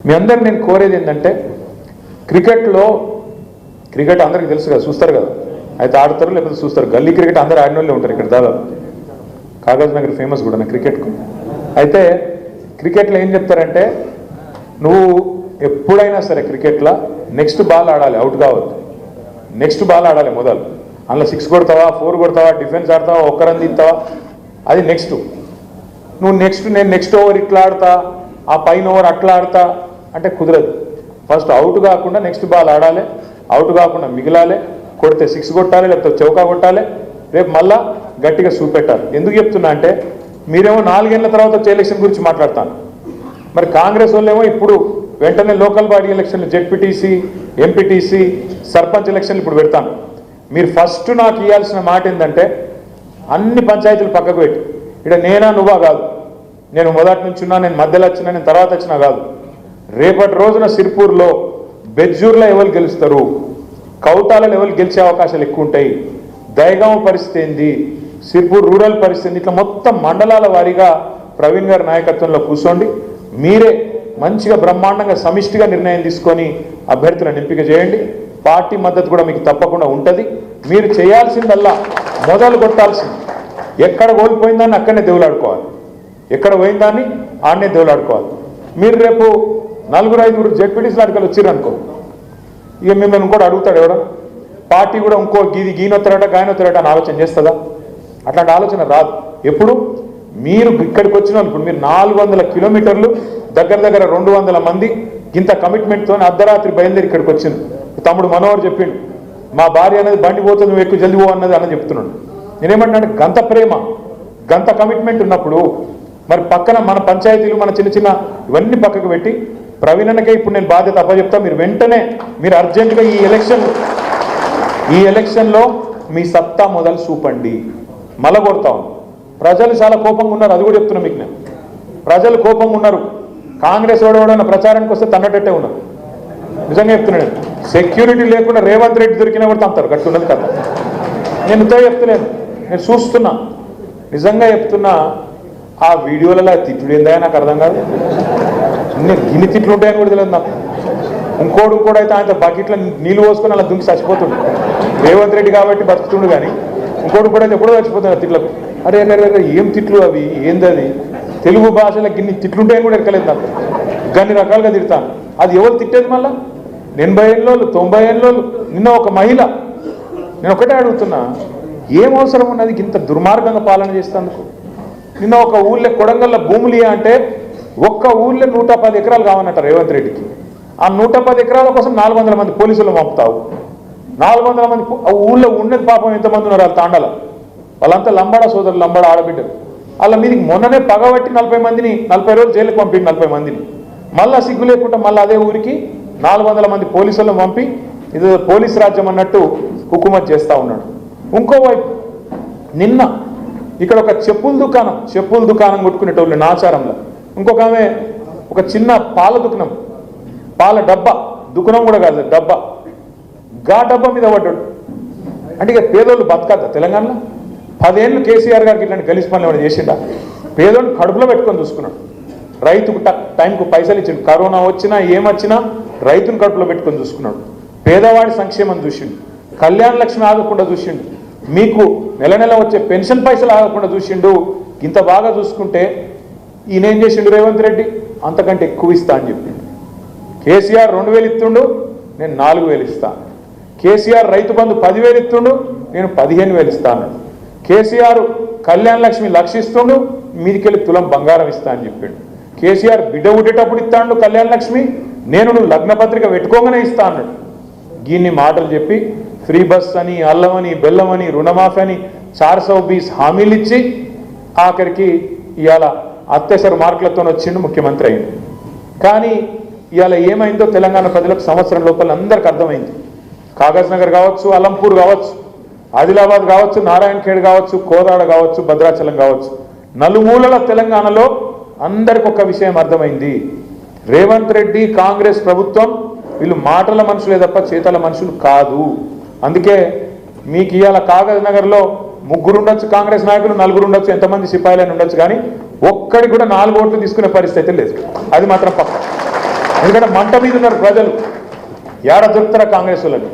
మీ అందరు నేను కోరేది ఏంటంటే క్రికెట్ అందరికీ తెలుసు కదా, చూస్తారు కదా, అయితే ఆడతారు లేకపోతే చూస్తారు. గల్లీ క్రికెట్ అందరూ ఆడిన వాళ్ళే ఉంటారు ఇక్కడ దాదాపు. కాగజ్ నగర్ ఫేమస్ కూడా క్రికెట్కు. అయితే క్రికెట్లో ఏం చెప్తారంటే, నువ్వు ఎప్పుడైనా సరే క్రికెట్లో నెక్స్ట్ బాల్ ఆడాలి, అవుట్ కావద్దు. నెక్స్ట్ బాల్ ఆడాలి మొదలు. అందులో 6 కొడతావా, 4 కొడతావా, డిఫెన్స్ ఆడతావా, ఒక్క రన్ తీస్తావా, అది నెక్స్ట్. నేను నెక్స్ట్ ఓవర్ ఇట్లా ఆడతా, ఆ పైన ఓవర్ అట్లా ఆడతా అంటే కుదరదు. ఫస్ట్ అవుట్ కాకుండా నెక్స్ట్ బాల్ ఆడాలి, అవుట్ కాకుండా మిగిలాలి, కొడితే 6 కొట్టాలి, లేకపోతే చౌకా కొట్టాలి, రేపు మళ్ళా గట్టిగా చూపెట్టాలి. ఎందుకు చెప్తున్నా అంటే, మీరేమో 4 ఏళ్ల తర్వాత వచ్చే ఎలక్షన్ గురించి మాట్లాడతాను. మరి కాంగ్రెస్ వాళ్ళేమో ఇప్పుడు వెంటనే లోకల్ బాడీ ఎలక్షన్లు, జెడ్పీటీసీ, ఎంపీటీసీ, సర్పంచ్ ఎలక్షన్లు ఇప్పుడు పెడతాను. మీరు ఫస్ట్ నాకు ఇవ్వాల్సిన మాట ఏంటంటే, అన్ని పంచాయతీలు పక్కకు పెట్టి, ఇక్కడ నేనా నువ్వా కాదు, నేను మొదటి నుంచి ఉన్నా, నేను మధ్యలో వచ్చినా, నేను తర్వాత వచ్చినా కాదు. రేపటి రోజున సిర్పూర్లో, బెజ్జూర్లో ఎవరు గెలుస్తారు, కౌతాలలో ఎవరు గెలిచే అవకాశాలు ఎక్కువ ఉంటాయి, దయగామ పరిస్థితి ఏంది, సిర్పూర్ రూరల్ పరిస్థితి, ఇట్లా మొత్తం మండలాల వారీగా ప్రవీణ్ గారి నాయకత్వంలో కూర్చోండి. మీరే మంచిగా బ్రహ్మాండంగా సమిష్టిగా నిర్ణయం తీసుకొని అభ్యర్థులను ఎంపిక చేయండి. పార్టీ మద్దతు కూడా మీకు తప్పకుండా ఉంటుంది. మీరు చేయాల్సిందల్లా మొదలు కొట్టాల్సింది, ఎక్కడ కోల్పోయిందాన్ని అక్కడనే దేవులాడుకోవాలి, ఎక్కడ పోయిందాన్ని ఆడనే దేవులాడుకోవాలి. మీరు రేపు 4-5 జెడ్పీటీసీ నాటకాలు వచ్చిరనుకో, ఇక మిమ్మల్ని ఇంకోటి అడుగుతాడు ఎవడ, పార్టీ కూడా ఇంకో గీనొత్తారట గాయనొత్తారట అని ఆలోచన చేస్తుందా? అట్లాంటి ఆలోచన రాదు. ఎప్పుడు మీరు ఇక్కడికి వచ్చిన వాళ్ళు, ఇప్పుడు మీరు 400 కిలోమీటర్లు, దగ్గర 200 మంది ఇంత కమిట్మెంట్తో అర్ధరాత్రి బయలుదేరి ఇక్కడికి వచ్చింది. తమ్ముడు మనోహర్ చెప్పిండు, మా భార్య అనేది బండి పోతుంది, నువ్వు ఎక్కువ జల్ది పో అన్నది చెప్తున్నాడు. నేనేమంటున్నాను, గంత ప్రేమ, గంత కమిట్మెంట్ ఉన్నప్పుడు మరి పక్కన మన పంచాయతీలు, మన చిన్న చిన్న ఇవన్నీ పక్కకు పెట్టి ప్రవీణనకే ఇప్పుడు నేను బాధ్యత అప్పచెప్తా. మీరు వెంటనే మీరు అర్జెంటుగా ఈ ఎలక్షన్లో మీ సత్తా మొదలు చూపండి. మళ్ళా కొడతాం. ప్రజలు చాలా కోపంగా ఉన్నారు, అది కూడా చెప్తున్నా మీకు నేను. ప్రజలు కోపంగా ఉన్నారు. కాంగ్రెస్ ఓడవడన్న ప్రచారానికి వస్తే తన్నటట్టే ఉన్నారు. నిజంగా చెప్తున్నాను, సెక్యూరిటీ లేకుండా రేవంత్ రెడ్డి దొరికినా కూడా తంతారు, గట్టి ఉన్నది కదా. నేను ఇంత చెప్తలేను, నేను చూస్తున్నా, నిజంగా చెప్తున్నా. ఆ వీడియోలలో తిట్లు ఏందా నాకు అర్థం కాదు. గిన్ని తిట్లు ఉంటాయని కూడా తెలియదు నాకు. ఇంకోడు అయితే ఆయన బకెట్లో నీళ్ళు పోసుకొని అలా దుంకి చచ్చిపోతుండు. రేవంత్ రెడ్డి కాబట్టి బతుకుతుండు, కానీ ఇంకోటి కూడా అయితే ఎప్పుడో చచ్చిపోతున్నాడు తిట్లకు. అరే ఏం తిట్లు అవి, ఏంది అది, తెలుగు భాషలో గిన్ని తిట్లుంటాయని కూడా ఎక్కలేదు నాకు. గన్ని రకాలుగా తిడతాను. అది ఎవరు తిట్టేది మళ్ళా? 80 ఏళ్ళోళ్ళు, 90 ఏళ్ళోళ్ళు. నిన్న ఒక మహిళ, నేను ఒకటే అడుగుతున్నా, ఏం అవసరం ఉన్నది ఇంత దుర్మార్గంగా పాలన చేసేందుకు? నిన్న ఒక ఊళ్ళో కొడంగల్లో భూములు అంటే ఒక్క ఊళ్ళో 110 ఎకరాలు కావాలంట రేవంత్ రెడ్డికి. ఆ 110 ఎకరాల కోసం 400 మంది పోలీసులు పంపుతావు. 400 మంది ఊళ్ళో ఉన్నది పాపం ఎంతమంది ఉన్నారు వాళ్ళ తాండల, వాళ్ళంతా లంబాడ సోదరులు, లంబాడ ఆడబిడ్డలు. వాళ్ళ మీదకి మొన్ననే పగబట్టి 40 రోజులు జైలుకి పంపింది 40 మందిని. మళ్ళా సిగ్గు లేకుండా మళ్ళీ అదే ఊరికి 400 మంది పోలీసులను పంపి ఇది పోలీస్ రాజ్యం అన్నట్టు హుకుమత్ చేస్తూ ఉన్నాడు. ఇంకోవైపు నిన్న ఇక్కడ ఒక చెప్పుల దుకాణం కొట్టుకునేటోళ్ళు నాచారంలో. ఇంకొక ఆమె ఒక చిన్న పాల దుకాణం, పాల డబ్బా, దుకాణం కూడా కాదు డబ్బా, డబ్బా మీద పడ్డాడు. అంటే ఇక పేదోళ్ళు బతకద్దా తెలంగాణలో? 10 ఏళ్ళు కేసీఆర్ గారికి ఇట్లాంటి గలీజ్ పనులు ఏమైనా చేసిండా? పేదోళ్ళు కడుపులో పెట్టుకొని చూసుకున్నాడు. రైతుకు టైంకు పైసలు ఇచ్చిండు. కరోనా వచ్చినా ఏమొచ్చినా రైతును కడుపులో పెట్టుకొని చూసుకున్నాడు. పేదవాడి సంక్షేమం చూసిండు. కళ్యాణ లక్ష్మి ఆగకుండా చూసిండు. మీకు నెల వచ్చే పెన్షన్ పైసలు ఆగకుండా చూసిండు. ఇంత బాగా చూసుకుంటే ఈయనేం చేసిండు రేవంత్ రెడ్డి? అంతకంటే ఎక్కువ ఇస్తా అని చెప్పిండు. కేసీఆర్ 2000 ఇస్తుండు, నేను 4000 ఇస్తాను. కేసీఆర్ రైతు బంధు 10,000 ఇస్తుండు, నేను 15,000 ఇస్తాను. కేసీఆర్ కళ్యాణ లక్ష్మి 1,00,000 ఇస్తుండు, మీదికెళ్ళి తులం బంగారం ఇస్తా అని చెప్పిండు. కేసీఆర్ బిడ్డ ఉడేటప్పుడు ఇస్తాడు కళ్యాణ లక్ష్మి, నేను నువ్వు లగ్న పత్రిక పెట్టుకోగానే ఇస్తా అన్నాడు. దీన్ని మాటలు చెప్పి ఫ్రీ బస్ అని, అల్లమని, బెల్లమని, రుణమాఫీ అని 420 హామీలు ఇచ్చి ఆఖరికి ఇవాళ అత్యవసర మార్కులతో వచ్చిండు, ముఖ్యమంత్రి అయింది. కానీ ఇవాళ ఏమైందో తెలంగాణ ప్రజలకు సంవత్సరం లోపల అందరికీ అర్థమైంది. కాగజ్ నగర్ కావచ్చు, అలంపూర్ కావచ్చు, ఆదిలాబాద్ కావచ్చు, నారాయణఖేడ్ కావచ్చు, కోదాడ కావచ్చు, భద్రాచలం కావచ్చు, నలుమూలల తెలంగాణలో అందరికి ఒక విషయం అర్థమైంది. రేవంత్ రెడ్డి కాంగ్రెస్ ప్రభుత్వం వీళ్ళు మాటల మనుషులే తప్ప చేతల మనుషులు కాదు. అందుకే మీకు ఇవాళ కాగజ్ నగర్లో 3 ఉండొచ్చు కాంగ్రెస్ నాయకులు, 4 ఉండొచ్చు, ఎంతమంది సిపాయిలని ఉండొచ్చు, కానీ ఒక్కడి కూడా 4 ఓట్లు తీసుకునే పరిస్థితి లేదు. అది మాత్రం పక్క. ఎందుకంటే మంట మీద ఉన్నారు ప్రజలు. ఏడ దొరుకుతారా కాంగ్రెస్ వాళ్ళని.